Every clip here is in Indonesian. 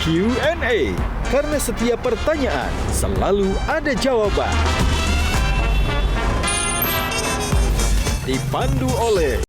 Q&A, karena setiap pertanyaan selalu ada jawaban. Dipandu oleh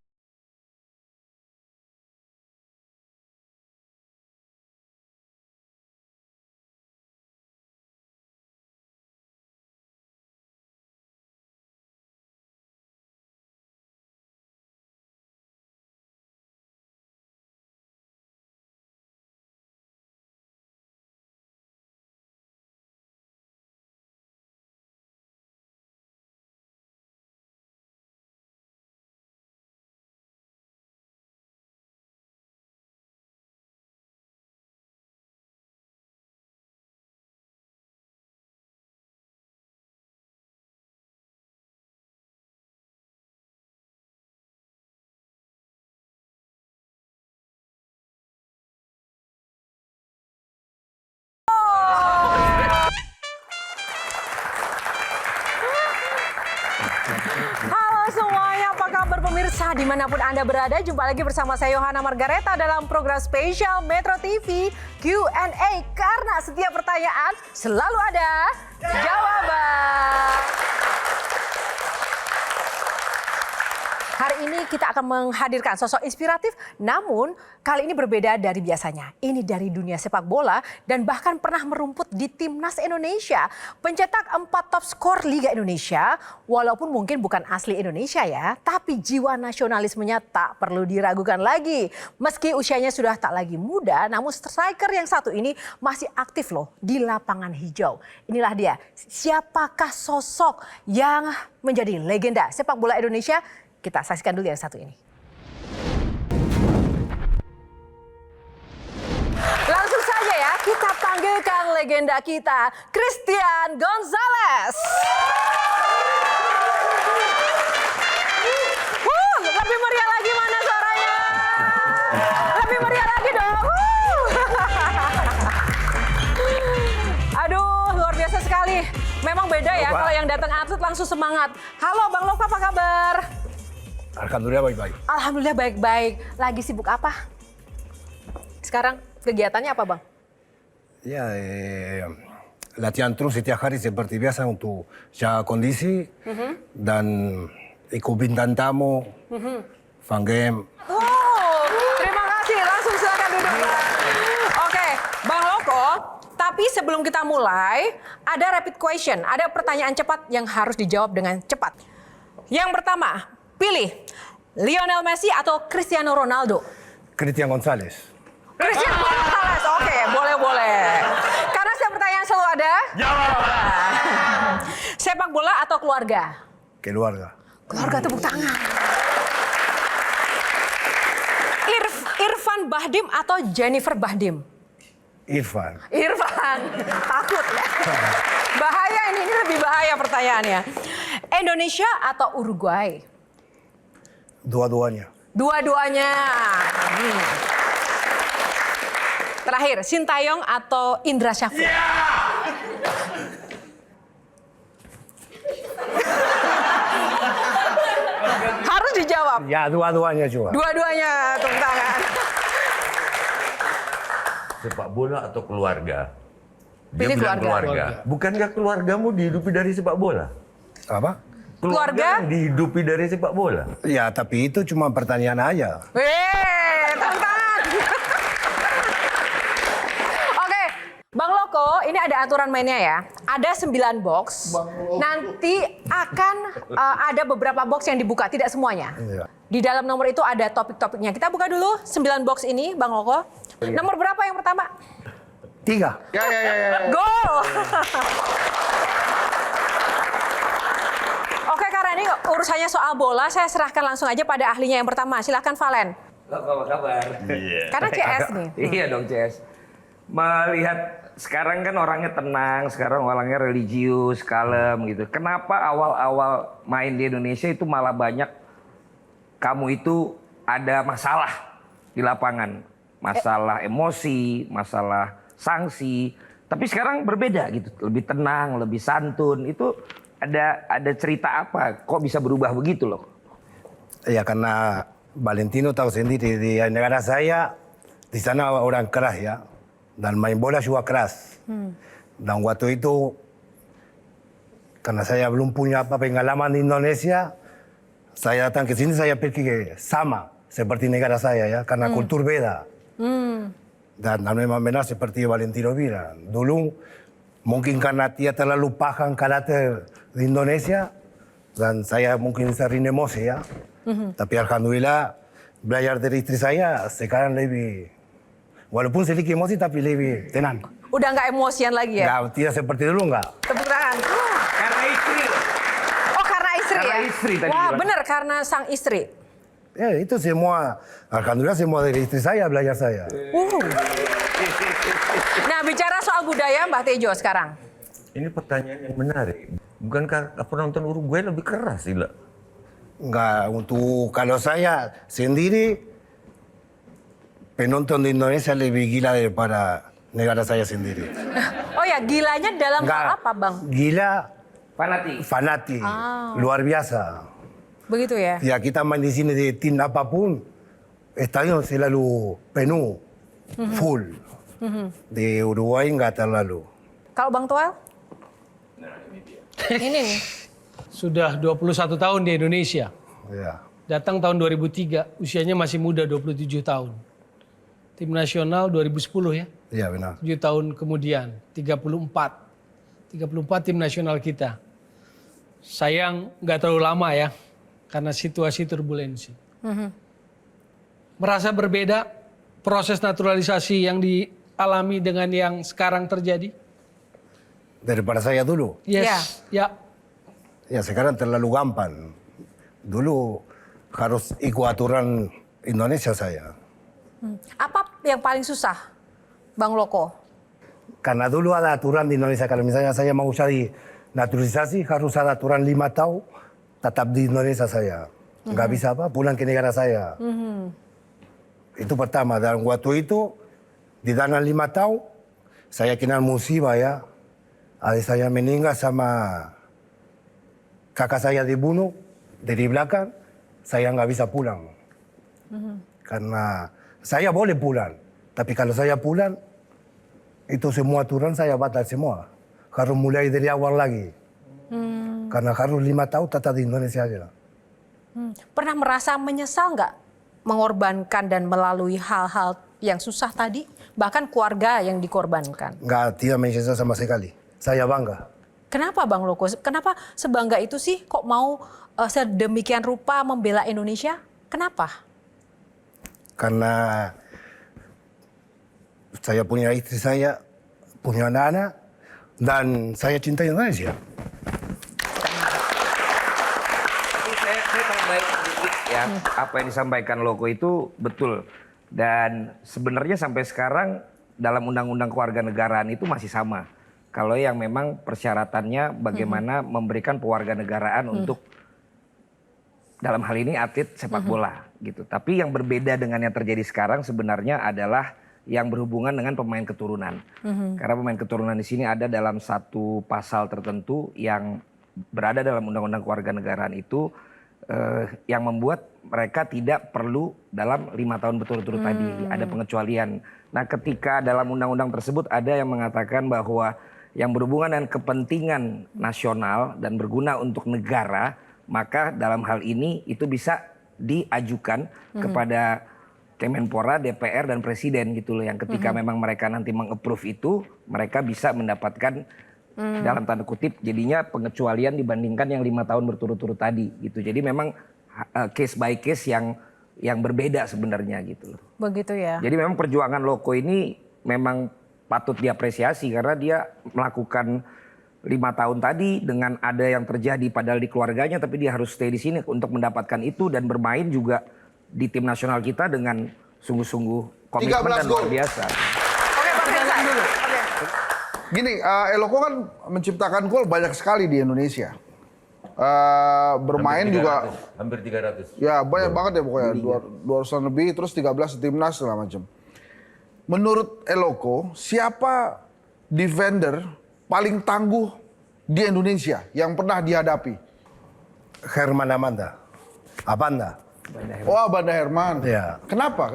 Halo semuanya, apa kabar pemirsa dimanapun Anda berada? Jumpa lagi bersama saya Yohana Margareta dalam program spesial Metro TV Q&A. Karena setiap pertanyaan selalu ada jawaban. Hari ini kita akan menghadirkan sosok inspiratif, namun kali ini berbeda dari biasanya. Ini dari dunia sepak bola dan bahkan pernah merumput di Timnas Indonesia. Pencetak 4 top skor Liga Indonesia, walaupun mungkin bukan asli Indonesia ya, tapi jiwa nasionalismenya tak perlu diragukan lagi. Meski usianya sudah tak lagi muda, namun striker yang satu ini masih aktif loh di lapangan hijau. Inilah dia, siapakah sosok yang menjadi legenda sepak bola Indonesia? Kita saksikan dulu yang satu ini. Langsung saja ya, kita panggilkan legenda kita, Christian Gonzalez. Lebih meriah lagi mana suaranya? Lebih meriah lagi dong. Aduh, luar biasa sekali. Memang beda ya kalau yang datang atlet langsung semangat. Halo Bang Lova, apa kabar? Alhamdulillah baik-baik. Alhamdulillah baik-baik. Lagi sibuk apa? Sekarang kegiatannya apa Bang? Ya, latihan terus setiap hari seperti biasa untuk jaga kondisi dan ikut bintang tamu, fan game. Oh, terima kasih. Langsung silakan duduk Bang. Oke, Bang Loko. Tapi sebelum kita mulai, ada rapid question. Ada pertanyaan cepat yang harus dijawab dengan cepat. Yang pertama, pilih Lionel Messi atau Cristiano Ronaldo? Christian Gonzalez. Cristiano Gonzalez, oke, boleh. Karena setiap pertanyaan selalu ada jawaban. Sepak bola atau keluarga? Keluarga. Keluarga, tepuk tangan. Irfan Bahdim atau Jennifer Bahdim? Irfan. Irfan, takut ya. Bahaya ini lebih bahaya pertanyaannya. Indonesia atau Uruguay? Dua-duanya. Dua-duanya. Terakhir, Sintayong atau Indra Syafri? Harus dijawab. Ya, dua-duanya juga. Dua-duanya, tepuk tangan. Sepak bola atau keluarga? Pilih bilang keluarga. Bukankah keluargamu dihidupi dari sepak bola? Apa? Keluarga? Dihidupi dari sepak bola. Ya, tapi itu cuma pertanyaan aja. Tepuk tangan. Oke, Bang Loko, ini ada aturan mainnya ya. Ada 9 box. Nanti akan ada beberapa box yang dibuka, tidak semuanya. Iya. Di dalam nomor itu ada topik-topiknya. Kita buka dulu 9 box ini, Bang Loko. Nomor berapa yang pertama? 3. Gol! Oke, karena ini urusannya soal bola, saya serahkan langsung aja pada ahlinya yang pertama. Silahkan Valen. Apa kabar? Karena CS nih. Iya dong CS. Melihat sekarang kan orangnya tenang, sekarang orangnya religius, kalem gitu. Kenapa awal-awal main di Indonesia itu malah banyak kamu itu ada masalah di lapangan? Masalah emosi, masalah sanksi. Tapi sekarang berbeda gitu, lebih tenang, lebih santun. Itu ada cerita apa? Kok bisa berubah begitu loh? Ya karena Valentino tahu sendiri di negara saya, di sana orang keras ya. dan main bola juga keras. Dan waktu itu, karena saya belum punya apa pengalaman di Indonesia, saya datang ke sini, saya pikir sama seperti negara saya ya, karena kultur beda. Dan memang benar seperti Valentino bilang. Dulu mungkin karena dia terlalu paham karakter di Indonesia, dan saya mungkin sering emosi ya. Tapi alhamdulillah belajar dari istri saya sekarang lebih, walaupun sedikit emosi tapi lebih tenang. Udah nggak emosian lagi ya? Nggak, tidak seperti dulu nggak. Tepuk tangan. Karena istri. Oh karena istri Karena ya? istri tadi Wah bilang. benar karena sang istri. Ya itu semua, alhamdulillah semua dari istri saya belajar saya. Nah bicara soal budaya Mbah Tejo sekarang. Ini pertanyaan yang menarik. Bukankah penonton Uruguay lebih keras sih, lah? Enggak, untuk kalau saya sendiri, penonton di Indonesia lebih gila daripada negara saya sendiri. Oh ya gilanya dalam hal apa Bang? Gila, Fanatik. fanatik, luar biasa. Begitu ya? Ya kita main di sini di tim apapun, stadion selalu penuh, full. Di Uruguay enggak terlalu. Kalau Bang Toel? Ini nih. Sudah 21 tahun di Indonesia. Ya. Datang tahun 2003, usianya masih muda 27 tahun. Tim nasional 2010 ya. Iya benar. 7 tahun kemudian, 34. 34 tim nasional kita. Sayang nggak terlalu lama ya, karena situasi turbulensi. Merasa berbeda proses naturalisasi yang dialami dengan yang sekarang terjadi? Daripada saya dulu. Yes, ya. Ya sekarang terlalu gampang. Dulu harus ikut aturan Indonesia saya. Apa yang paling susah Bang Loko? Karena dulu ada aturan di Indonesia. Kalau misalnya saya mau cari naturalisasi, harus ada aturan 5 tahun tetap di Indonesia saya. Nggak bisa apa, pulang ke negara saya. Itu pertama. Dan waktu itu, di dalam 5 tahun, saya kenal musibah ya. Adik saya meninggal sama kakak saya dibunuh dari belakang, saya nggak bisa pulang. Karena saya boleh pulang, tapi kalau saya pulang, itu semua aturan saya batal semua. Harus mulai dari awal lagi. Karena harus 5 tahun tetap di Indonesia aja. Pernah merasa menyesal nggak mengorbankan dan melalui hal-hal yang susah tadi? Bahkan keluarga yang dikorbankan. Nggak, tidak menyesal sama sekali. Saya bangga. Kenapa Bang Loko? Kenapa sebangga itu sih kok mau sedemikian rupa membela Indonesia? Kenapa? Karena saya punya istri saya, punya anak-anak, dan saya cinta Indonesia. Saya tambahin sedikit ya, apa yang disampaikan Loko itu betul. Dan sebenarnya sampai sekarang dalam undang-undang kewarganegaraan itu masih sama. Kalau yang memang persyaratannya bagaimana memberikan pewarganegaraan untuk dalam hal ini atlet sepak bola gitu. Tapi yang berbeda dengan yang terjadi sekarang sebenarnya adalah yang berhubungan dengan pemain keturunan. Karena pemain keturunan di sini ada dalam satu pasal tertentu yang berada dalam undang-undang kewarganegaraan itu yang membuat mereka tidak perlu dalam 5 tahun berturut-turut tadi. Ada pengecualian. Nah ketika dalam undang-undang tersebut ada yang mengatakan bahwa yang berhubungan dengan kepentingan nasional dan berguna untuk negara, maka dalam hal ini itu bisa diajukan kepada Kemenpora, DPR dan Presiden gitu loh, yang ketika memang mereka nanti meng-approve itu, mereka bisa mendapatkan dalam tanda kutip jadinya pengecualian dibandingkan yang 5 tahun berturut-turut tadi gitu. Jadi memang case by case yang berbeda sebenarnya gitu loh. Begitu ya. Jadi memang perjuangan Loko ini memang patut diapresiasi karena dia melakukan 5 tahun tadi dengan ada yang terjadi padahal di keluarganya, tapi dia harus stay di sini untuk mendapatkan itu dan bermain juga di tim nasional kita dengan sungguh-sungguh komitmen dan luar biasa. Oke Bang Hensa dulu. Oke. Gini, Eloko kan menciptakan gol banyak sekali di Indonesia. Bermain juga Hampir 300. ya banyak banget ya pokoknya, 200-an lebih, terus 13 di timnas segala macam. Menurut Eloko, siapa defender paling tangguh di Indonesia yang pernah dihadapi? Herman Amanda. Abanda. Oh, Banda Herman. Iya. Kenapa?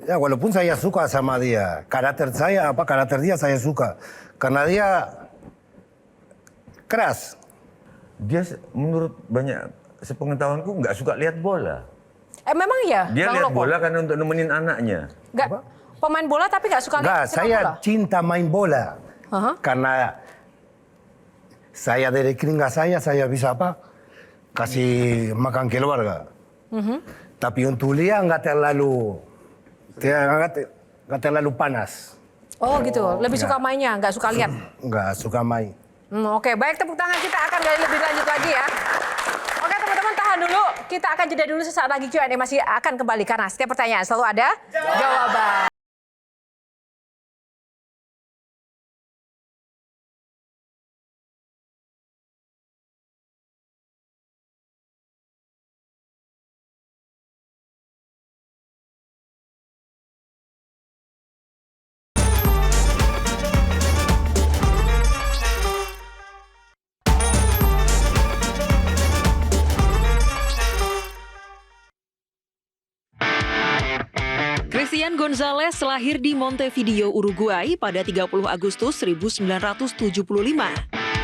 Ya walaupun saya suka sama dia, karakter dia saya suka. Karena dia keras. Dia menurut banyak sepengetahuanku nggak suka lihat bola. Memang ya, Dia Bang lihat Loko? bola karena untuk nemenin anaknya. Nggak, pemain bola tapi nggak suka Enggak, lihat sepak saya bola? cinta main bola. Karena saya dari keringat saya bisa kasih makan keluarga. Tapi untuk dia nggak terlalu panas. Oh gitu, lebih suka mainnya, nggak suka lihat. Nggak suka main. Oke, baik, tepuk tangan kita akan gali lebih lanjut lagi ya. Oke teman-teman, tahan dulu. Kita akan jeda dulu, sesaat lagi Q&A masih akan kembali. Karena setiap pertanyaan selalu ada jawaban. Christian Gonzalez lahir di Montevideo, Uruguay pada 30 Agustus 1975.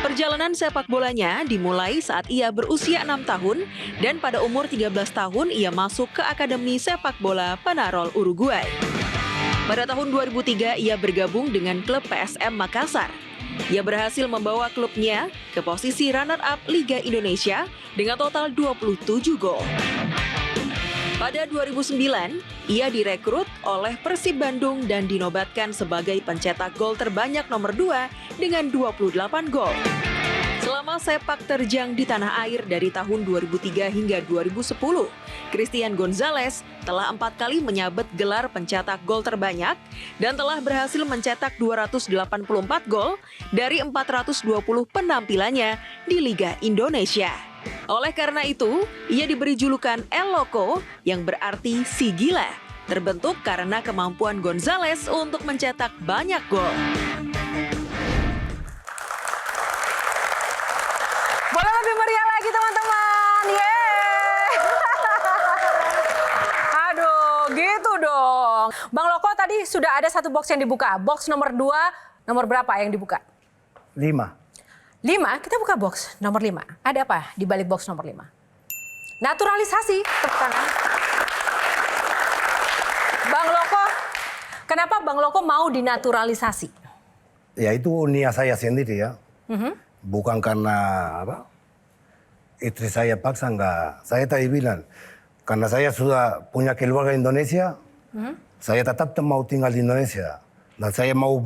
Perjalanan sepak bolanya dimulai saat ia berusia 6 tahun dan pada umur 13 tahun ia masuk ke Akademi Sepak Bola Penarol Uruguay. Pada tahun 2003 ia bergabung dengan klub PSM Makassar. Ia berhasil membawa klubnya ke posisi runner-up Liga Indonesia dengan total 27 gol. Pada 2009, ia direkrut oleh Persib Bandung dan dinobatkan sebagai pencetak gol terbanyak nomor 2 dengan 28 gol. Selama sepak terjang di tanah air dari tahun 2003 hingga 2010, Christian Gonzalez telah 4 kali menyabet gelar pencetak gol terbanyak dan telah berhasil mencetak 284 gol dari 420 penampilannya di Liga Indonesia. Oleh karena itu, ia diberi julukan El Loco yang berarti si gila, terbentuk karena kemampuan Gonzalez untuk mencetak banyak gol. Boleh lebih meriah lagi teman-teman, yeay! Aduh, gitu dong. Bang Loko tadi sudah ada satu box yang dibuka. Box nomor 2, nomor berapa yang dibuka? 5. 5, kita buka box nomor 5. Ada apa di balik box nomor 5? Naturalisasi, tepuk tangan. Bang Loko, kenapa Bang Loko mau dinaturalisasi? Ya itu niat saya sendiri ya. Bukan karena istri saya paksa, enggak. Saya tadi bilang, karena saya sudah punya keluarga Indonesia, saya tetap mau tinggal di Indonesia. Dan saya mau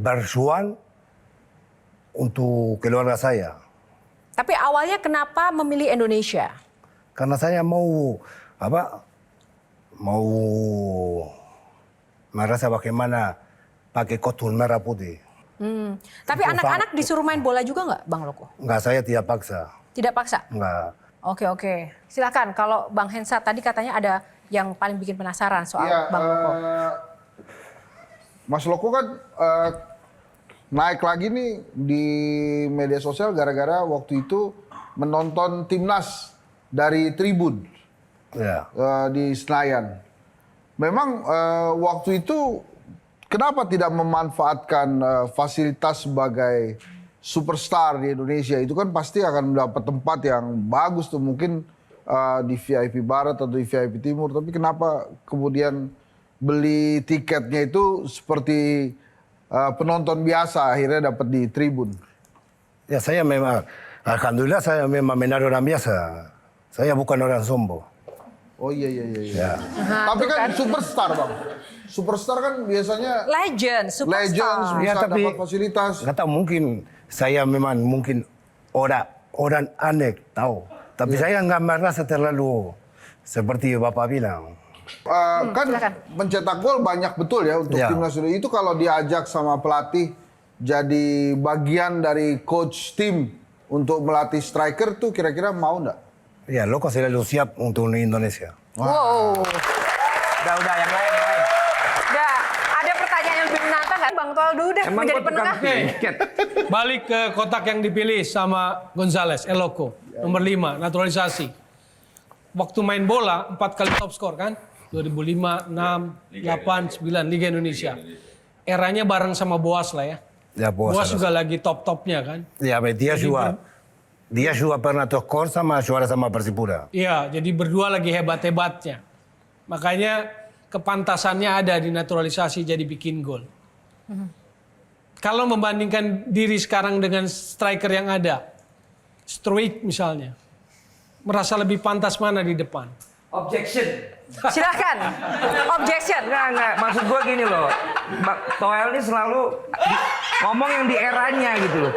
berjuang untuk keluarga saya. Tapi awalnya kenapa memilih Indonesia? Karena saya mau merasa bagaimana pakai kostum merah putih. Tapi anak-anak disuruh main bola juga nggak, Bang Loko? Enggak, saya tidak paksa. Tidak paksa? Enggak. Oke. Silakan, kalau Bang Hensa tadi katanya ada yang paling bikin penasaran soal Bang Loko. Mas Loko kan naik lagi nih di media sosial gara-gara waktu itu menonton timnas dari tribun di Senayan. Memang waktu itu kenapa tidak memanfaatkan fasilitas sebagai superstar di Indonesia? Itu kan pasti akan mendapat tempat yang bagus tuh, mungkin di VIP Barat atau di VIP Timur. Tapi kenapa kemudian beli tiketnya itu seperti penonton biasa, akhirnya dapat di tribun? Ya saya memang, alhamdulillah saya memang menjadi orang biasa. Saya bukan orang sombong. Oh iya. Ya. Tapi kan superstar Bang. Superstar kan biasanya Legend, superstar. bisa tapi dapat fasilitas. Nggak tahu, mungkin saya memang orang aneh tahu. Tapi saya nggak merasa terlalu seperti Bapak bilang. Kan mencetak gol banyak betul ya untuk timnas Indonesia. Itu kalau diajak sama pelatih jadi bagian dari coach tim untuk melatih striker tuh kira-kira mau nggak? Ya, Loko selalu siap untuk Indonesia. Wow. Udah yang lain. Udah, ada pertanyaan yang lebih menantang kan Bang Toldo udah Emang menjadi gua tukang penengah. tiket. Balik ke kotak yang dipilih sama Gonzalez, El Loco. Nomor 5, naturalisasi. Waktu main bola, 4 kali top skor kan? 2005, 6, 8, 9 Liga Indonesia. Eranya bareng sama Boas lah ya. Ya, Boas juga lagi top-topnya kan. Ya, dia juga pernah top skor sama juara sama Persipura. Iya, jadi berdua lagi hebat-hebatnya. Makanya kepantasannya ada di naturalisasi jadi bikin gol. Kalau membandingkan diri sekarang dengan striker yang ada, Struik misalnya, merasa lebih pantas mana di depan? Objection. Silakan. Objection. Enggak. Maksud gue gini loh. Toel ini selalu ngomong yang di eranya gitu loh.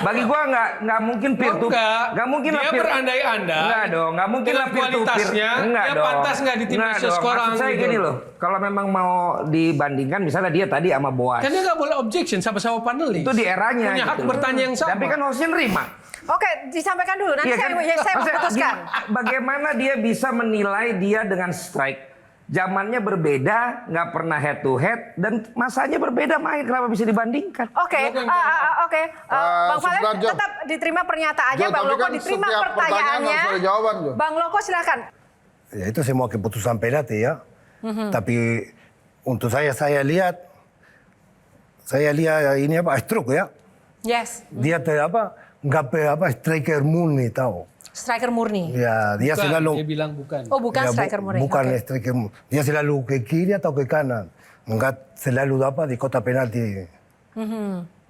Bagi gue nggak mungkin peer to nggak mungkin dia lah peer. berandai-andai. Enggak dong, nggak mungkin lah peer to peer. Kualitasnya, dia pantas nggak di tim nasional sekarang. Maksud saya gini loh. Kalau memang mau dibandingkan, misalnya dia tadi sama Boas. Kan dia nggak boleh objection sama-sama panelis. Itu di eranya. Punya hak gitu. bertanya yang sama. Tapi kan hostnya nerima. Oke, disampaikan dulu. Nanti Iya kan? saya Maksudnya, memutuskan. Bagaimana dia bisa menilai dia dengan strike? Zamannya berbeda, nggak pernah head to head, dan masanya berbeda main. Kenapa bisa dibandingkan? Oke. Bang Valen sebentar, Jo. tetap diterima pernyataannya. Jo, Bang tapi Loko kan diterima setiap pertanyaan pertanyaannya. harus ada jawaban, Jo. Bang Loko silakan. Ya itu semua keputusan pelatih ya. Tapi untuk saya lihat ini apa stroke ya. Yes. Dia nggak striker murni tahu. Striker murni. Ya dia Bukan, selalu dia bilang bukan. Oh, bukan ya, striker murni. bukan Oke. striker murni. Dia selalu ke kiri atau ke kanan. Enggak selalu di kotak penalti.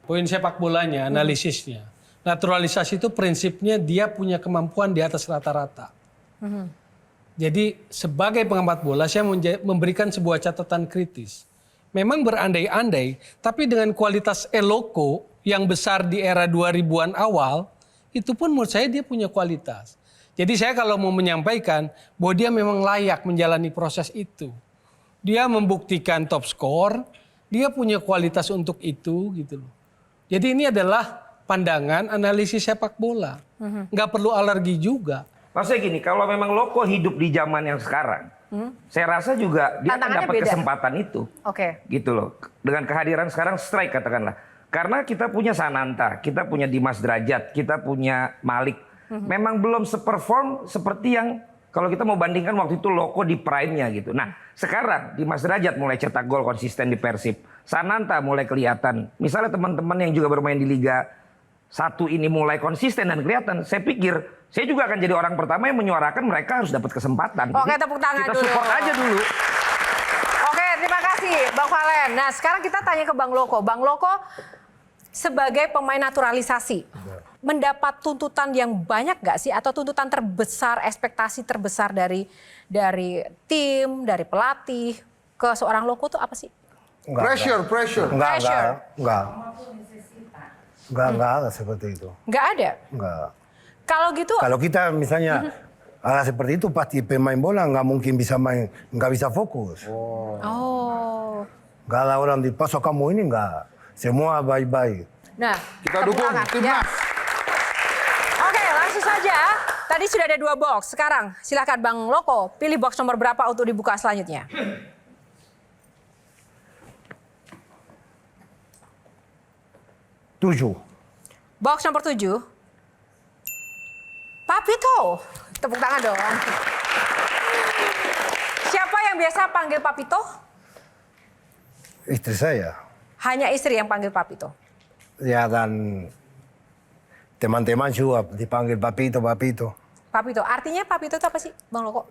Poin sepak bolanya, analisisnya. Naturalisasi itu prinsipnya dia punya kemampuan di atas rata-rata. Jadi sebagai pengamat bola saya memberikan sebuah catatan kritis. Memang berandai-andai, tapi dengan kualitas Eloko yang besar di era 2000-an awal, itu pun menurut saya dia punya kualitas. Jadi saya kalau mau menyampaikan bahwa dia memang layak menjalani proses itu. Dia membuktikan top skor, dia punya kualitas untuk itu gitu loh. Jadi ini adalah pandangan analisis sepak bola. Nggak perlu alergi juga. Maksudnya gini, kalau memang Loko hidup di zaman yang sekarang, saya rasa juga dia akan Tantangannya dapat beda. kesempatan itu. Oke. Gitu loh. Dengan kehadiran sekarang strike katakanlah. Karena kita punya Sananta, kita punya Dimas Derajat, kita punya Malik. Memang belum seperform seperti yang kalau kita mau bandingkan waktu itu Loko di prime-nya gitu. Nah sekarang Dimas Derajat mulai cetak gol konsisten di Persib. Sananta mulai kelihatan. Misalnya teman-teman yang juga bermain di Liga 1 ini mulai konsisten dan kelihatan. Saya pikir saya juga akan jadi orang pertama yang menyuarakan mereka harus dapat kesempatan. Oke, Jadi, tepuk tangan kita dulu. support aja dulu. Oke, terima kasih Bang Valen. Nah, sekarang kita tanya ke Bang Loko. Bang Loko sebagai pemain naturalisasi, mendapat tuntutan yang banyak nggak sih? Atau tuntutan terbesar, ekspektasi terbesar dari tim, dari pelatih ke seorang Loko itu apa sih? Pressure. Enggak ada seperti itu. Nggak ada? Enggak. Kalau gitu, Kalau kita misalnya seperti itu pasti pemain bola nggak mungkin bisa main, nggak bisa fokus. oh. Nggak ada orang di pasok kamu ini nggak. Semua baik-baik. Nah, Kita tepuk dukung tangan. timnas. Ya. Oke, langsung saja. Tadi sudah ada 2 box. Sekarang silakan Bang Loko pilih box nomor berapa untuk dibuka selanjutnya. Tujuh. Box nomor 7. Papito. Tepuk tangan dong. Siapa yang biasa panggil Papito? Istri saya. Hanya istri yang panggil Papito. Ya dan teman-teman juga dipanggil Papito. Papito. Artinya Papito itu apa sih, Bang Loko?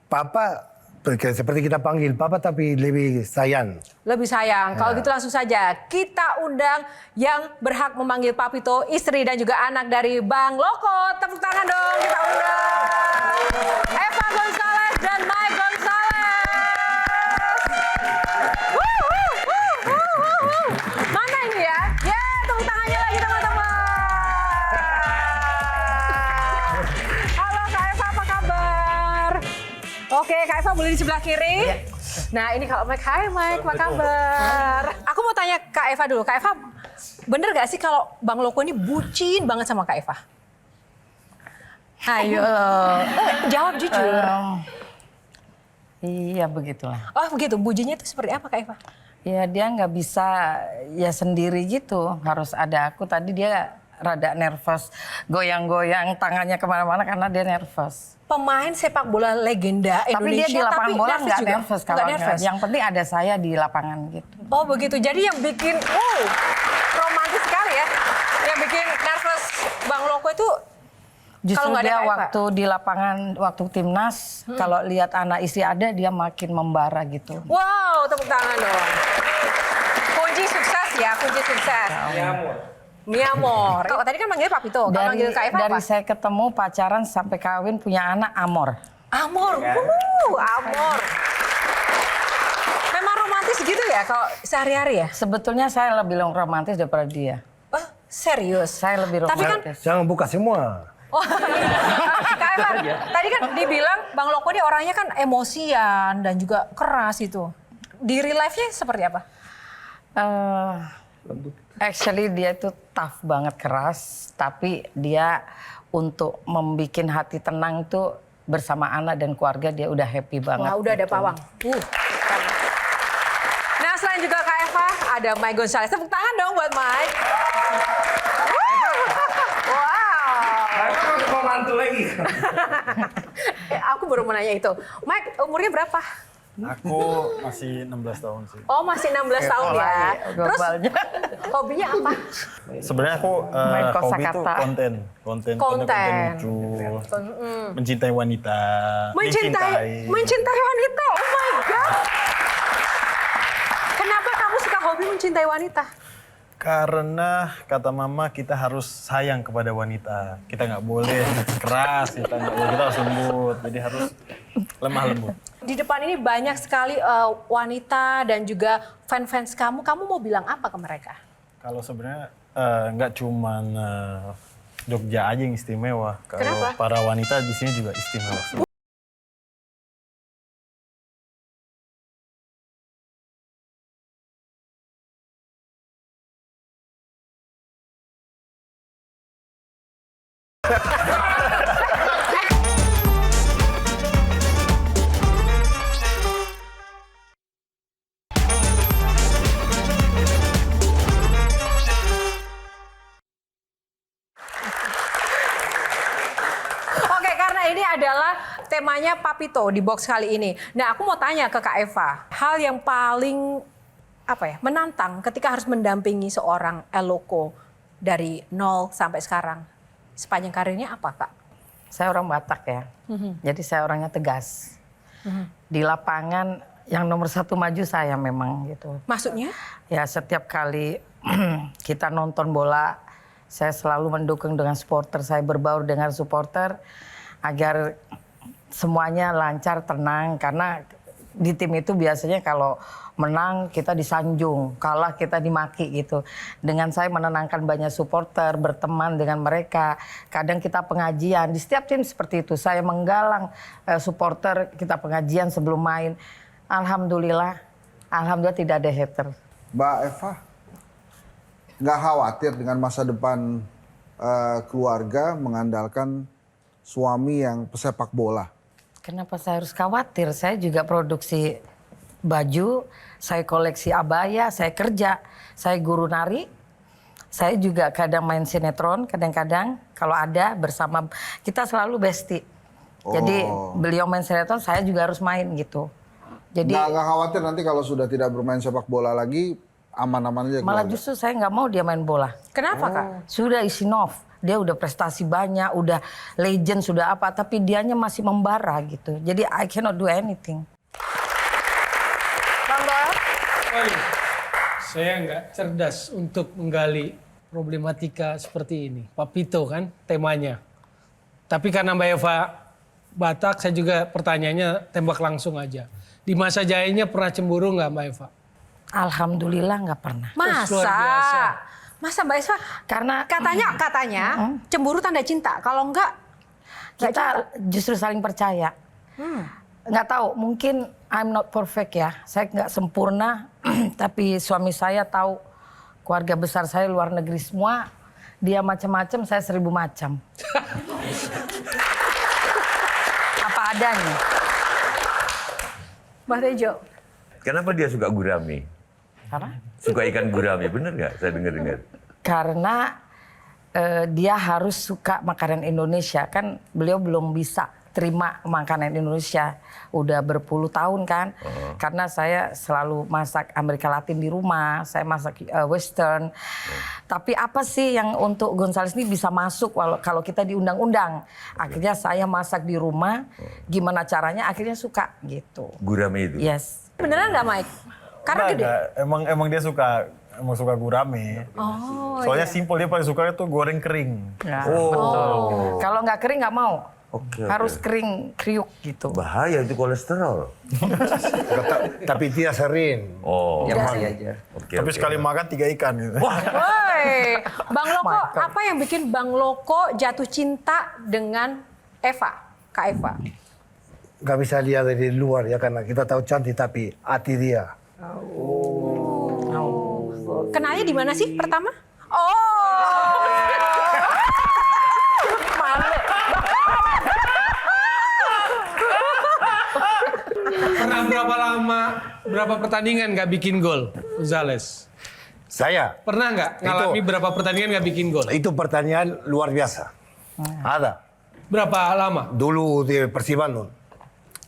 Papa, seperti kita panggil Papa tapi lebih sayang. Lebih sayang. Kalau gitu langsung saja kita undang yang berhak memanggil Papito, istri dan juga anak dari Bang Loko. Tepuk tangan dong, kita undang. Eva Gonzalez dan Mike Gonzalez. Mana ini ya? Ya, tepuk tangannya lagi teman-teman. Halo Kak Eva, apa kabar? Oke, Kak Eva boleh di sebelah kiri. Nah ini kalau Mike, hai Mike, apa kabar? Aku mau tanya Kak Eva dulu. Kak Eva, bener gak sih kalau Bang Loko ini bucin banget sama Kak Eva? Ayo. Jawab jujur. Iya begitulah. Oh begitu, bucinnya itu seperti apa Kak Eva? Ya dia nggak bisa ya sendiri gitu. Harus ada aku. Tadi dia rada nervous, goyang-goyang tangannya kemana-mana karena dia nervous. Pemain sepak bola legenda Tapi dia Indonesia di lapangan bola nggak juga? nervous kalau Nggak nervous. yang penting ada saya di lapangan gitu. Oh begitu. Jadi yang bikin romantis sekali ya. Yang bikin nervous Bang Loko itu Justru kalau nggak ada dia Kak Eva? waktu di lapangan, waktu timnas, kalau lihat anak istri ada, dia makin membara gitu. wow, tepuk tangan dong. Kunci sukses ya, kunci sukses. Miamor. Kalau tadi kan manggilnya Papito, kalau manggil Kak Eva Dari apa? saya ketemu pacaran sampai kawin punya anak Amor. Amor. Amor. Memang romantis gitu ya kalau sehari-hari ya? Sebetulnya saya lebih romantis daripada dia. Oh, serius? Saya lebih Tapi kan romantis. Jangan buka semua. Kak Eva, tadi kan dibilang Bang Loko dia orangnya kan emosian dan juga keras itu. Di real life-nya seperti apa? Actually dia itu tough banget, keras, tapi dia untuk membuat hati tenang itu bersama anak dan keluarga dia udah happy banget. Wah, udah ada gitu. pawang. Nah, selain juga Kak Eva, ada Mike Gonzalez. Tepuk tangan dong buat Mike. Wow. Aku mau mantu lagi. Aku baru mau nanya itu. Mike, umurnya berapa? Aku masih 16 tahun sih. Oh, masih 16 tahun ya. Terus Globalnya. hobinya apa? Sebenarnya aku Main hobi itu kosakata. konten Konten. lucu, mencintai wanita, Mencintai wanita. Oh my God. Kenapa kamu suka hobi mencintai wanita? Karena kata mama kita harus sayang kepada wanita. Kita nggak boleh keras, kita nggak boleh, kita harus lembut. Jadi harus lemah lembut. Di depan ini banyak sekali wanita dan juga fans-fans kamu. Kamu mau bilang apa ke mereka? Kalau sebenarnya nggak cuman Jogja aja yang istimewa. Kalau Kenapa? para wanita di sini juga istimewa. Oke, karena ini adalah temanya Papito di box kali ini. Nah, aku mau tanya ke Kak Eva, hal yang paling menantang ketika harus mendampingi seorang Eloko dari nol sampai sekarang. Sepanjang karirnya apa, Kak? Saya orang Batak ya, jadi saya orangnya tegas. Di lapangan yang nomor satu maju saya memang gitu. Maksudnya? Ya setiap kali kita nonton bola, saya selalu mendukung dengan supporter, saya berbaur dengan supporter agar semuanya lancar, tenang. Karena di tim itu biasanya kalau menang kita disanjung, kalah kita dimaki gitu. Dengan saya menenangkan banyak supporter, berteman dengan mereka. Kadang kita pengajian, di setiap tim seperti itu. Saya menggalang supporter, kita pengajian sebelum main. Alhamdulillah tidak ada hater. Mbak Eva, nggak khawatir dengan masa depan keluarga mengandalkan suami yang pesepak bola? Kenapa saya harus khawatir? Saya juga produksi baju, saya koleksi abaya, saya kerja, saya guru nari. Saya juga kadang main sinetron, kadang-kadang kalau ada bersama, kita selalu bestie. Jadi beliau main sinetron, saya juga harus main gitu. Jadi Nggak khawatir nanti kalau sudah tidak bermain sepak bola lagi, aman-aman aja malah keluarga? justru saya nggak mau dia main bola. Kenapa, Kak? Sudah isi off, dia udah prestasi banyak, udah legend, sudah apa, tapi dianya masih membara gitu. Jadi I cannot do anything. Saya nggak cerdas untuk menggali problematika seperti ini. Papito kan temanya. Tapi karena Mbak Eva Batak, saya juga pertanyaannya tembak langsung aja. Di masa jayanya pernah cemburu nggak Mbak Eva? Alhamdulillah nggak pernah. Luar biasa. Masa Mbak Eva? Karena Katanya cemburu tanda cinta. Kalau enggak kita justru saling percaya. Nggak tahu, mungkin I'm not perfect ya. Saya nggak sempurna, tapi suami saya tahu keluarga besar saya luar negeri semua. Dia macam-macam, saya 1000 macam. Apa adanya. Mbak Tejo. Kenapa dia suka gurame? Karena? Suka ikan gurame, bener nggak? Saya dengar-dengar. Karena dia harus suka makanan Indonesia. Kan beliau belum bisa terima makanan Indonesia udah berpuluh tahun kan. Karena saya selalu masak Amerika Latin di rumah, saya masak Western. Tapi apa sih yang untuk Gonzales ini bisa masuk kalau kita diundang-undang? Akhirnya saya masak di rumah, gimana caranya akhirnya suka gitu. Gurame itu. Yes. Beneran nggak Mike? Karena gede. Emang dia suka gurame. Oh, Soalnya simpel, dia paling suka itu goreng kering. Ya, betul. Kalau nggak kering nggak mau. Harus kering, kriuk gitu. Bahaya itu kolesterol. Tapi tidak sering. Oh. Ya masih aja. Tapi sekali makan 3 ikan gitu. Woi, Bang Loko, apa yang bikin Bang Loko jatuh cinta dengan Eva, Kak Eva? Gak bisa lihat dari luar ya, karena kita tahu cantik tapi hati dia. Kenalnya di mana sih pertama? Oh. Malu. Pernah berapa pertandingan nggak bikin gol, Gonzales? Saya? Pernah nggak ngalami berapa pertandingan nggak bikin gol? Itu pertanyaan luar biasa. Ada. Berapa lama? Dulu di Persib Bandung.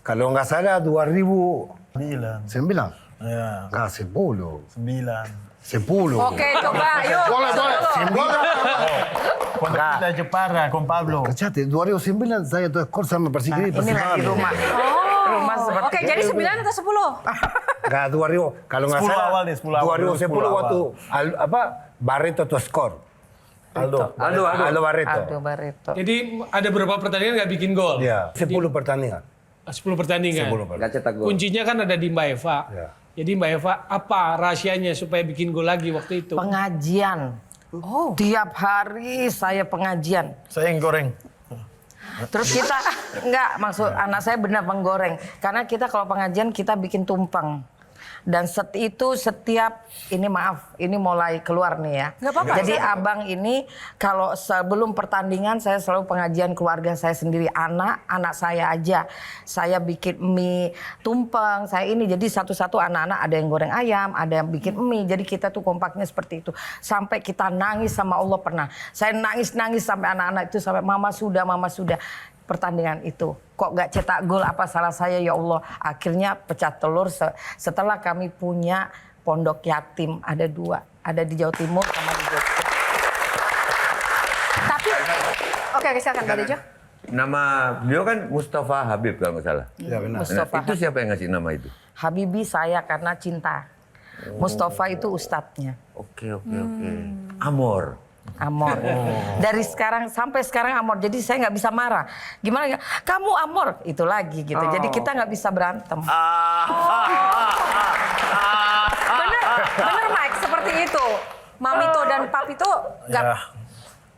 Kalau nggak salah 2009. Ya, Nggak 10. 9. Oke, coba yuk. Boleh. Kita Jepara, Kom Pablo. Kecate, 2009 saya tuh skor sama Persib. Ini lagi rumah. Rumah seperti Oke, jadi 9 atau 10? Nggak 2000. Kalau nggak 10 salah awal nih, 10 awal. 2010 waktu Barreto tuh skor. Aldo Barreto. Aldo Barreto. Jadi ada berapa pertandingan nggak bikin gol? Ya, 10 pertandingan. 10 pertandingan. 10 pertandingan. Nggak cetak gol. Kuncinya kan ada di Mbak Eva. Ya. Jadi Mbak Eva, apa rahasianya supaya bikin gol lagi waktu itu? Pengajian. Tiap hari saya pengajian. Saya yang goreng. Terus kita maksud anak saya benar menggoreng. Karena kita kalau pengajian kita bikin tumpeng. Dan setiap ini maaf, ini mulai keluar nih ya. Nggak apa-apa. Jadi abang ini kalau sebelum pertandingan saya selalu pengajian keluarga saya sendiri, anak saya aja. Saya bikin mie tumpeng, saya ini jadi satu-satu anak-anak ada yang goreng ayam, ada yang bikin mie. Jadi kita tuh kompaknya seperti itu. Sampai kita nangis sama Allah pernah. Saya nangis sampai anak-anak itu sampai mama sudah. Pertandingan itu kok gak cetak gol, apa salah saya ya Allah. Akhirnya pecah telur setelah kami punya pondok yatim, ada 2, ada di Jawa Timur sama di Jogja. Tapi oke, silakan Mbak Dejo. Nama beliau kan Mustafa Habib kalau nggak salah. Ya benar. Mustafa Itu siapa yang ngasih nama itu? Habibi saya karena cinta. Mustafa itu ustadznya. Oke. Amor. Dari sekarang sampai sekarang Amor. Jadi saya nggak bisa marah. Gimana ya? Kamu Amor itu lagi gitu. Jadi kita nggak bisa berantem. Bener Mike, seperti itu. Mamito dan Papito nggak. Ya,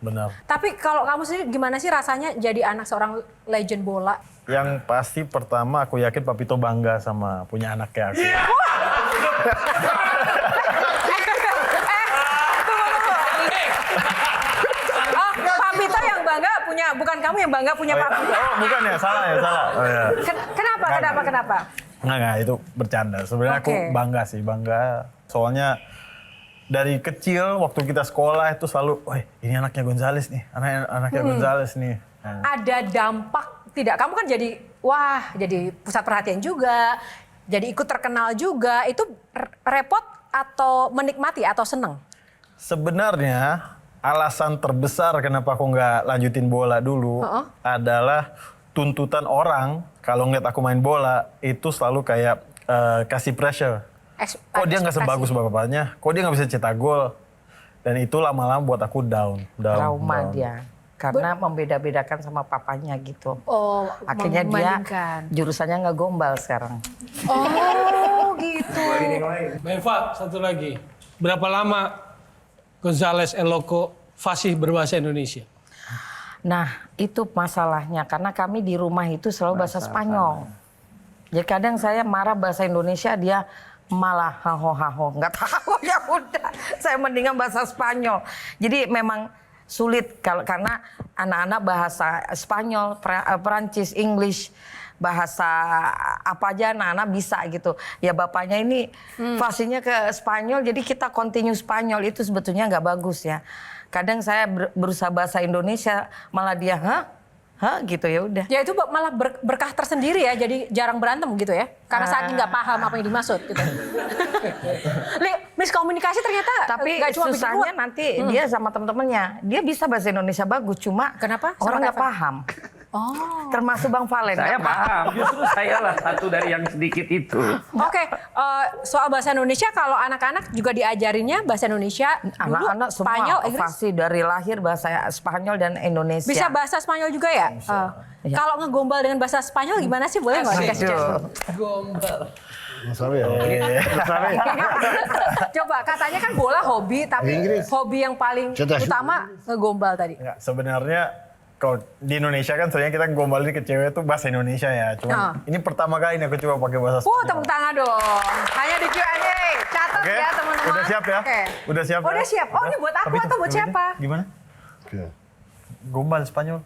benar. Tapi kalau kamu sendiri gimana sih rasanya jadi anak seorang legend bola? Yang pasti pertama aku yakin Papito bangga sama punya anak kayak aku. Papito yang bangga punya, bukan kamu yang bangga punya Papito. Oh, bukan ya, salah. Oh, ya. Kenapa? Enggak, itu bercanda. Sebenarnya aku bangga. Soalnya dari kecil waktu kita sekolah itu selalu, wah ini anaknya Gonzales nih, anaknya Gonzales nih. Ada dampak tidak? Kamu kan jadi pusat perhatian juga, jadi ikut terkenal juga. Itu repot atau menikmati atau seneng? Sebenarnya alasan terbesar kenapa aku nggak lanjutin bola dulu adalah tuntutan orang kalau ngeliat aku main bola itu selalu kayak kasih pressure. Kok dia nggak sebagus bapaknya? Kok dia nggak bisa cetak gol? Dan itu lama-lama buat aku down. Trauma dia. Karena membeda-bedakan sama papanya gitu. Oh, akhirnya dia jurusannya nggak gombal sekarang. Oh, gitu. Mbak Eva, satu lagi. Berapa lama Gonzales Eloko fasih berbahasa Indonesia? Nah, itu masalahnya. Karena kami di rumah itu selalu bahasa Spanyol. Jadi kadang saya marah bahasa Indonesia, dia malah haho. Nggak tahu, ya udah. Saya mendingan bahasa Spanyol. Jadi memang sulit karena anak-anak bahasa Spanyol, Perancis, English. bahasa apa aja anak-anak bisa gitu. Ya bapaknya ini fasihnya ke Spanyol, jadi kita continue Spanyol, itu sebetulnya nggak bagus ya. Kadang saya berusaha bahasa Indonesia, malah dia hah gitu, ya udah. Ya itu malah berkah tersendiri ya, jadi jarang berantem gitu ya. Karena saking nggak paham apa yang dimaksud gitu. Miskomunikasi ternyata. Tapi nggak cuma susahnya nanti dia sama temen-temennya, dia bisa bahasa Indonesia bagus, cuma kenapa? orang nggak paham. Oh. Termasuk Bang Valen. Saya paham, justru saya lah satu dari yang sedikit itu. Oke, soal bahasa Indonesia, kalau anak-anak juga diajarinnya bahasa Indonesia dulu, Anak-anak semua Spanyol, Inggris? pasti dari lahir bahasa Spanyol dan Indonesia. Bisa bahasa Spanyol juga ya? Iya. Kalau ngegombal dengan bahasa Spanyol gimana sih? Boleh nggak dikasih tips? Gombal. Coba, katanya kan bola hobi, tapi hobi yang paling utama ngegombal tadi. Enggak, sebenarnya kalau di Indonesia kan sebenarnya kita gombalin ke cewek itu bahasa Indonesia ya. Cuma ini pertama kali aku coba pakai bahasa Spanyol. Tepuk tangan dong. Hanya di Q&A. Catat ya teman-teman. Udah siap ya? Oke. Udah siap ya? Udah siap. Oh, ini buat aku atau buat siapa? Gimana? Gombal Spanyol.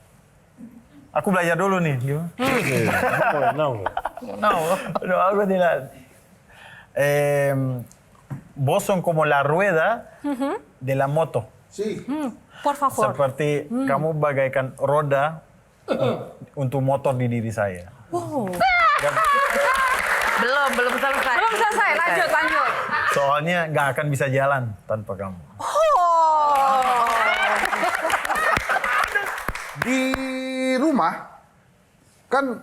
Aku belajar dulu nih. Gimana? No, algo de la... vos son como la rueda de la moto. Sí. Por favor. Seperti kamu bagaikan roda untuk motor di diri saya. Wow. Belum selesai. Belum selesai, lanjut. Soalnya nggak akan bisa jalan tanpa kamu. Oh. Di rumah, kan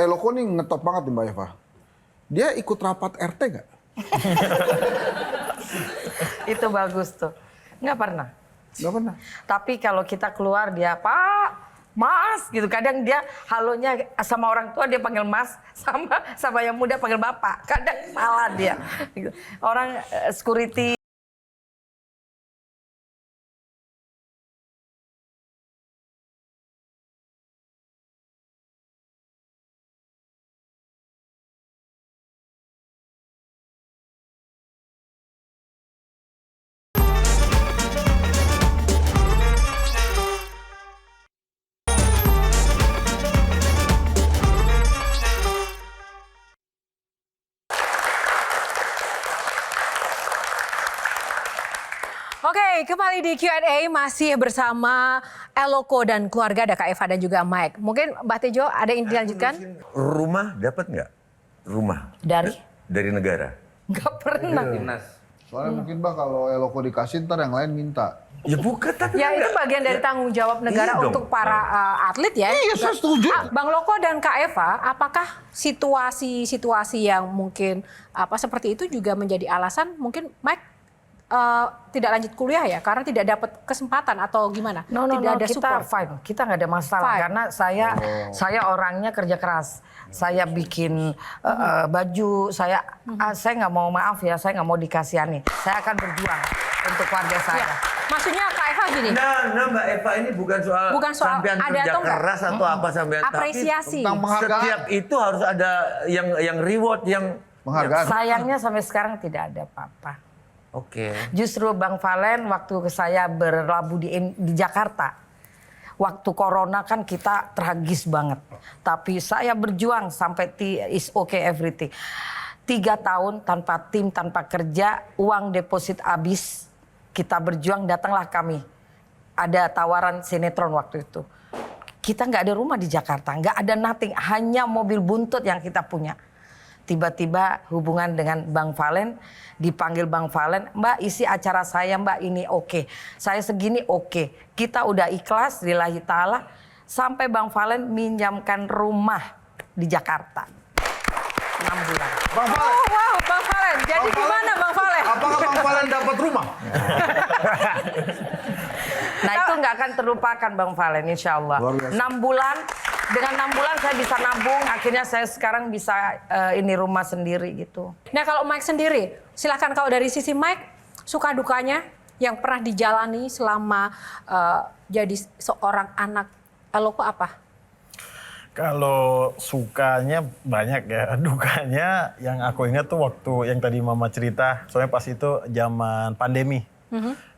Eloko nih ngetop banget nih Mbak Eva. Dia ikut rapat RT nggak? Itu bagus tuh. Nggak pernah. Nggak pernah. Tapi kalau kita keluar dia Pak, Mas gitu. Kadang dia halonya sama orang tua dia panggil Mas, sama yang muda panggil Bapak. Kadang salah dia. Orang security. Oke, kembali di Q&A masih bersama Eloko dan keluarga, ada Kak Eva dan juga Mike. Mungkin Mbak Tejo ada yang dilanjutkan? Rumah dapat nggak? Rumah dari negara? Nggak pernah. Soalnya mungkin Mbak kalau Eloko dikasih ntar yang lain minta. Ya bukan, tapi Ya itu bagian dari tanggung jawab negara Iya dong. untuk para atlet ya. Iya, saya setuju. Bang Loko dan Kak Eva, apakah situasi-situasi yang mungkin seperti itu juga menjadi alasan mungkin Mike tidak lanjut kuliah ya karena tidak dapat kesempatan atau gimana? Tidak ada kita support. fine, kita nggak ada masalah Fine. karena saya orangnya kerja keras. Saya bikin baju, saya nggak mau, maaf ya, saya nggak mau dikasihani. Saya akan berjuang untuk keluarga saya. Maksudnya Kak Eva gini. Nah Mbak Eva ini bukan soal ada sampean kerja atau enggak? keras atau apa sampean, Apresiasi. Tentang tapi penghargaan. setiap itu harus ada yang reward, yang Penghargaan. Sayangnya sampai sekarang tidak ada apa-apa. Oke. Justru Bang Valen waktu saya berlabuh di Jakarta, waktu corona kan kita tragis banget. Tapi saya berjuang sampai is okay everything. 3 tahun tanpa tim, tanpa kerja, uang deposit habis. Kita berjuang, datanglah kami. Ada tawaran sinetron waktu itu. Kita nggak ada rumah di Jakarta, nggak ada nothing, hanya mobil buntut yang kita punya. Tiba-tiba hubungan dengan Bang Valen, dipanggil Bang Valen, Mbak isi acara saya Mbak ini oke. Saya segini oke. Kita udah ikhlas lillahi ta'ala sampai Bang Valen minjamkan rumah di Jakarta. 6 bulan. Bang Valen. Oh wow, Bang Valen. Jadi gimana Bang Valen? Apakah Bang Valen dapat rumah? Nah itu nggak akan terlupakan Bang Valen insya Allah. 6 bulan, dengan 6 bulan saya bisa nabung, akhirnya saya sekarang bisa ini rumah sendiri gitu. Nah kalau Mike sendiri, silakan kalau dari sisi Mike, suka dukanya yang pernah dijalani selama jadi seorang anak Eloko apa? Kalau sukanya banyak ya, dukanya yang aku ingat tuh waktu yang tadi Mama cerita, soalnya pas itu zaman pandemi.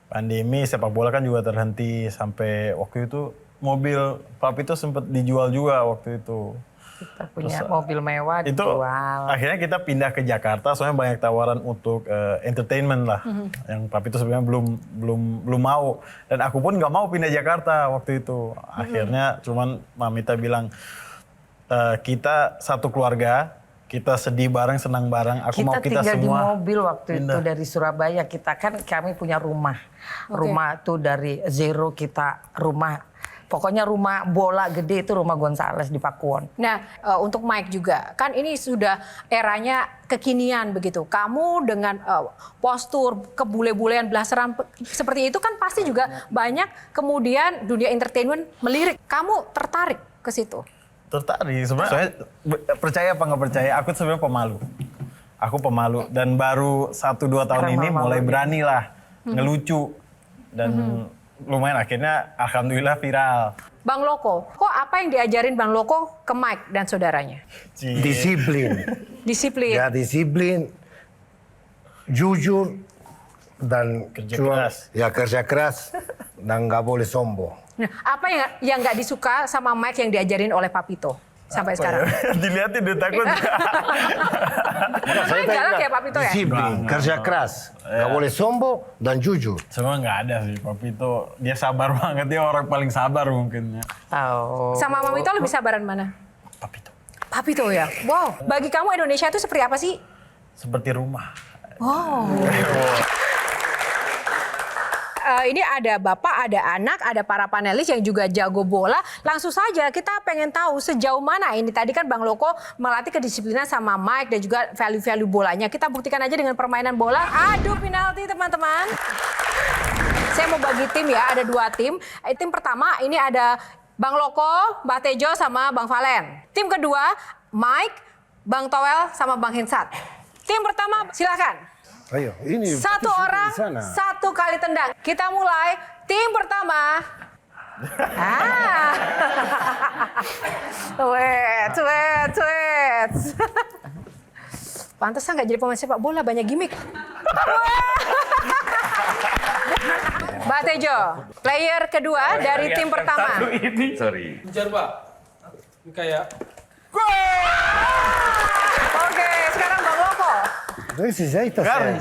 Pandemi sepak bola kan juga terhenti sampai waktu itu mobil papi itu sempat dijual juga waktu itu. Kita punya mobil mewah Itu dijual. akhirnya kita pindah ke Jakarta, soalnya banyak tawaran untuk entertainment lah. Yang papi itu sebenarnya belum mau, dan aku pun nggak mau pindah Jakarta waktu itu. Akhirnya cuman Mamita bilang kita satu keluarga, kita sedih bareng, senang bareng. Aku mau kita tinggal semua di mobil waktu pindah. itu dari Surabaya. Kita kan kami punya rumah. Rumah tuh dari zero kita rumah. Pokoknya rumah bola gede itu rumah Gonzales di Pakuwon. Nah, untuk Mike juga, kan ini sudah eranya kekinian begitu. Kamu dengan postur, kebule-bulean, blasteran seperti itu kan pasti juga banyak kemudian dunia entertainment melirik. Kamu tertarik ke situ? Tertarik sebenarnya. Percaya apa nggak percaya, aku sebenarnya pemalu. Aku pemalu dan baru 1-2 tahun ini mulai berani lah ngelucu dan lumayan akhirnya alhamdulillah viral. Bang Loko, kok apa yang diajarin Bang Loko ke Mike dan saudaranya? Disiplin. Disiplin. Ya disiplin, jujur, dan kerja keras dan nggak boleh sombong. Nah, apa yang nggak disuka sama Mike yang diajarin oleh Papito sampai sekarang? Dilihatin dia takut. Saya galak ya Papito ya? Disiplin, kerja keras, nggak boleh sombong dan jujur. Semua nggak ada sih, Papito. Dia sabar banget, dia orang paling sabar mungkin. Sama Mamito lebih sabaran mana? Papito. Papito ya? Wow, bagi kamu Indonesia itu seperti apa sih? Seperti rumah. Wow. Ini ada bapak, ada anak, ada para panelis yang juga jago bola. Langsung saja kita pengen tahu sejauh mana ini. Tadi kan Bang Loko melatih kedisiplinan sama Mike dan juga value-value bolanya. Kita buktikan aja dengan permainan bola. Adu penalti teman-teman. Saya mau bagi tim ya, ada 2 tim. Tim pertama ini ada Bang Loko, Mbak Tejo sama Bang Valen. Tim kedua Mike, Bang Toel sama Bang Hensat. Tim pertama silakan. Ayo, ini 1 orang, 1 kali tendang. Kita mulai tim pertama. Wait. Pantesan nggak jadi pemain sepak bola, banyak gimmick. Mbak Tejo, player kedua dari tim pertama. Sorry. Kejar, Pak. Ini kayak Oke, sekarang Bang Loko. Esse jeito Tim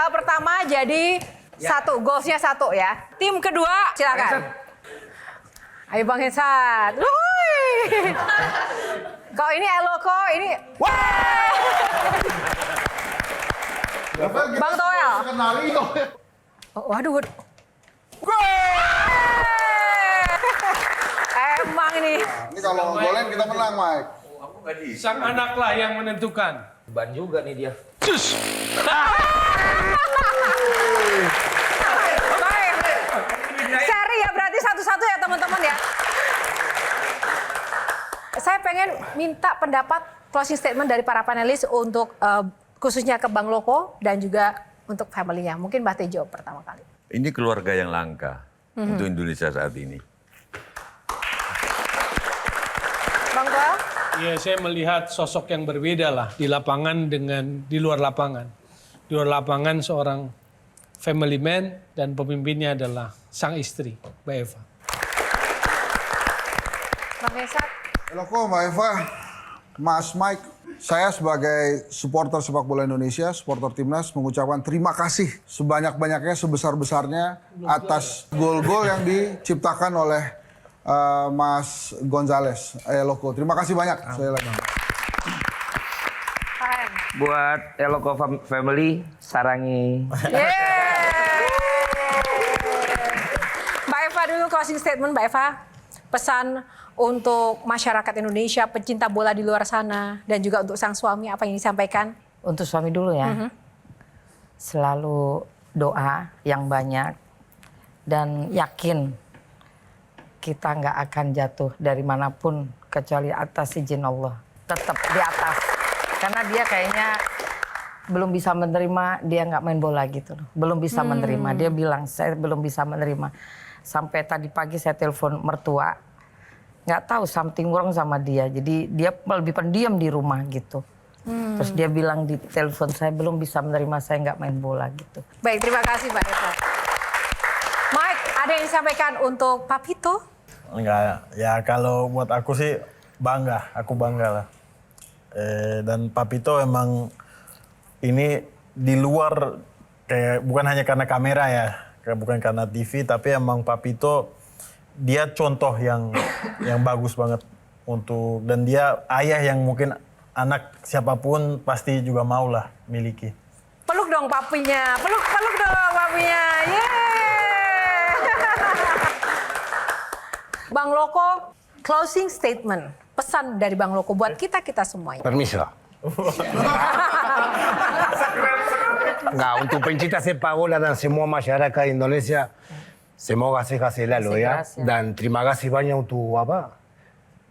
pertama jadi 1, goalsnya 1 ya. Tim kedua silakan. Ayo Bang Hensat. Kalau ini Eloko, ini Bang Toel. Waduh. Emang ini. Ini kalau golin kita menang, Mike. sang anaklah yang menentukan. Ban juga nih dia. Baik. Seri ya berarti satu-satu ya teman-teman ya. Saya pengen minta pendapat closing statement dari para panelis untuk khususnya ke Bang Loko dan juga untuk family-nya. Mungkin Mbak Tejo pertama kali. Ini keluarga yang langka untuk Indonesia saat ini. Bang Toel? Ya, saya melihat sosok yang berbeda lah di lapangan dengan di luar lapangan. Di luar lapangan seorang family man dan pemimpinnya adalah sang istri, Mbak Eva. Bang Hensat? Eloko, Mbak Eva, Mas Mike, saya sebagai supporter sepak bola Indonesia, supporter timnas, mengucapkan terima kasih sebanyak-banyaknya, sebesar-besarnya atas gol-gol yang diciptakan oleh Mas Gonzales. Eloko, terima kasih banyak. Saya lagi. Buat Eloko family, sarangi. Mbak Eva dulu closing statement, Mbak Eva. Pesan untuk masyarakat Indonesia, pecinta bola di luar sana, dan juga untuk sang suami, apa yang disampaikan? Untuk suami dulu ya. Selalu doa yang banyak dan yakin kita nggak akan jatuh dari manapun kecuali atas izin Allah. Tetap di atas. Karena dia kayaknya belum bisa menerima dia nggak main bola gitu loh. Belum bisa menerima. Dia bilang saya belum bisa menerima. Sampai tadi pagi saya telepon mertua. Nggak tahu something wrong sama dia. Jadi dia lebih pendiam di rumah gitu. Terus dia bilang di telepon saya belum bisa menerima saya nggak main bola gitu. Baik, terima kasih Pak Evo. Mike, ada yang disampaikan untuk Papito? Enggak, ya kalau buat aku sih bangga, aku bangga lah. Dan Papito emang ini di luar kayak bukan hanya karena kamera ya, kayak bukan karena TV, tapi emang Papito dia contoh yang bagus banget untuk, dan dia ayah yang mungkin anak siapapun pasti juga mau lah miliki. Peluk dong papinya, peluk dong papinya. Yeay. Bang Loko, closing statement, pesan dari Bang Loko buat kita semuanya. Permiso. Nggak, untuk pencinta sepak bola dan semua masyarakat Indonesia, semoga sehat selalu ya. Dan terima kasih banyak untuk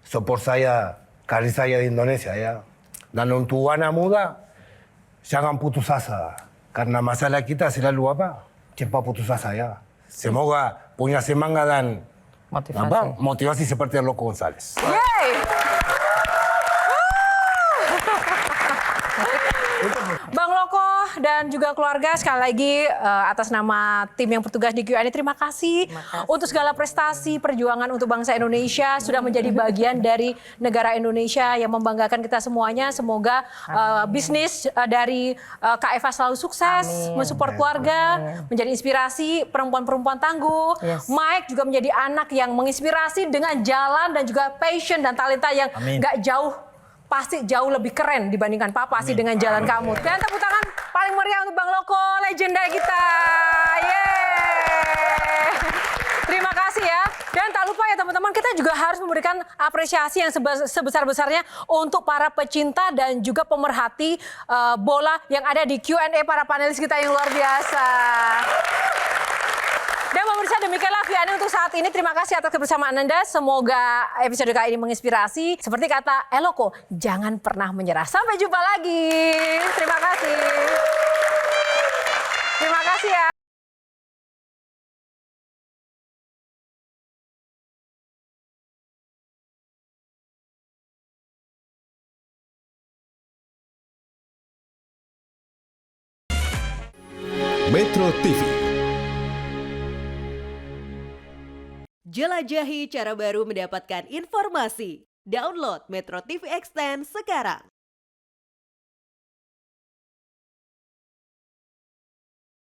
support saya, karir saya di Indonesia ya. Dan untuk anak muda, jangan putus asa. Karena masalah kita selalu cepat putus asa ya. Semoga punya semangat dan motivasi seperti Loko González. Yeay! Bang Loko dan juga keluarga, sekali lagi atas nama tim yang bertugas di Q&A, terima kasih untuk segala prestasi perjuangan untuk bangsa Indonesia, sudah menjadi bagian dari negara Indonesia yang membanggakan kita semuanya. Semoga bisnis dari Kak Eva selalu sukses, mensupport keluarga, menjadi inspirasi perempuan-perempuan tangguh. Mike juga menjadi anak yang menginspirasi dengan jalan dan juga passion dan talenta yang gak jauh, pasti jauh lebih keren dibandingkan Papa sih dengan jalan kamu. Dan tepuk tangan paling meriah untuk Bang Loko, legenda kita. Yeay. Terima kasih ya. Dan tak lupa ya teman-teman, kita juga harus memberikan apresiasi yang sebesar-besarnya untuk para pecinta dan juga pemerhati bola yang ada di Q&A para panelis kita yang luar biasa. Dan pemirsa, demikianlah Q&A untuk saat ini. Terima kasih atas kebersamaan Anda. Semoga episode kali ini menginspirasi. Seperti kata Eloko, jangan pernah menyerah. Sampai jumpa lagi. Terima kasih. Terima kasih ya. Metro TV. Jelajahi cara baru mendapatkan informasi. Download Metro TV Extend sekarang.